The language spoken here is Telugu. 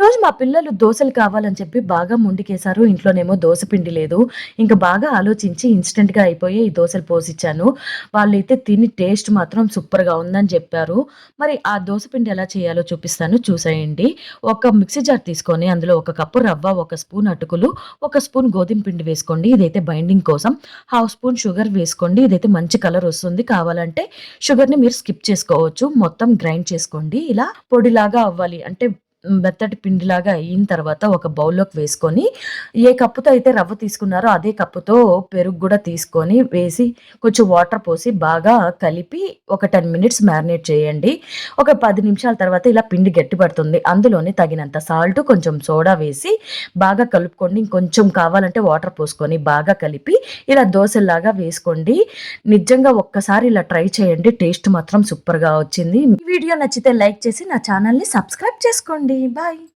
ఒకరోజు మా పిల్లలు దోసలు కావాలని చెప్పి బాగా మొండికేశారు. ఇంట్లోనేమో దోస పిండి లేదు. ఇంక బాగా ఆలోచించి ఇన్‌స్టంట్‌గా అయిపోయే ఈ దోసలు పోసిచ్చాను. వాళ్ళైతే తిని టేస్ట్ మాత్రం సూపర్‌గా ఉందని చెప్పారు. మరి ఆ దోస పిండి ఎలా చేయాలో చూపిస్తాను చూసేయండి. ఒక మిక్సీ జార్ తీసుకొని అందులో ఒక కప్పు రవ్వ, ఒక స్పూన్ అటుకులు, ఒక స్పూన్ గోధుమ పిండి వేసుకోండి. ఇదైతే బైండింగ్ కోసం. హాఫ్ స్పూన్ షుగర్ వేసుకోండి. ఇదైతే మంచి కలర్ వస్తుంది. కావాలంటే షుగర్‌ని మీరు స్కిప్ చేసుకోవచ్చు. మొత్తం గ్రైండ్ చేసుకోండి. ఇలా పొడిలాగా అవ్వాలి. అంటే మెత్తటి పిండిలాగా అయిన తర్వాత ఒక బౌల్‌లోకి వేసుకొని, ఏ కప్పుతో అయితే రవ్వ తీసుకున్నారో అదే కప్పుతో పెరుగు గూడా తీసుకొని వేసి, కొంచెం వాటర్ పోసి బాగా కలిపి ఒక 10 మినిట్స్ మ్యారినేట్ చేయండి. ఒక 10 నిమిషాల తర్వాత ఇలా పిండి గట్టిపడుతుంది. అందులోనే తగినంత సాల్ట్, కొంచెం సోడా వేసి బాగా కలుపుకోండి. ఇంకొంచెం కావాలంటే వాటర్ పోసుకొని బాగా కలిపి ఇలా దోసల్లాగా వేసుకోండి. నిజంగా ఒక్కసారి ఇలా ట్రై చేయండి. టేస్ట్ మాత్రం సూపర్‌గా వచ్చింది. ఈ వీడియో నచ్చితే లైక్ చేసి నా ఛానెల్‌ని సబ్స్క్రైబ్ చేసుకోండి. బాయ్.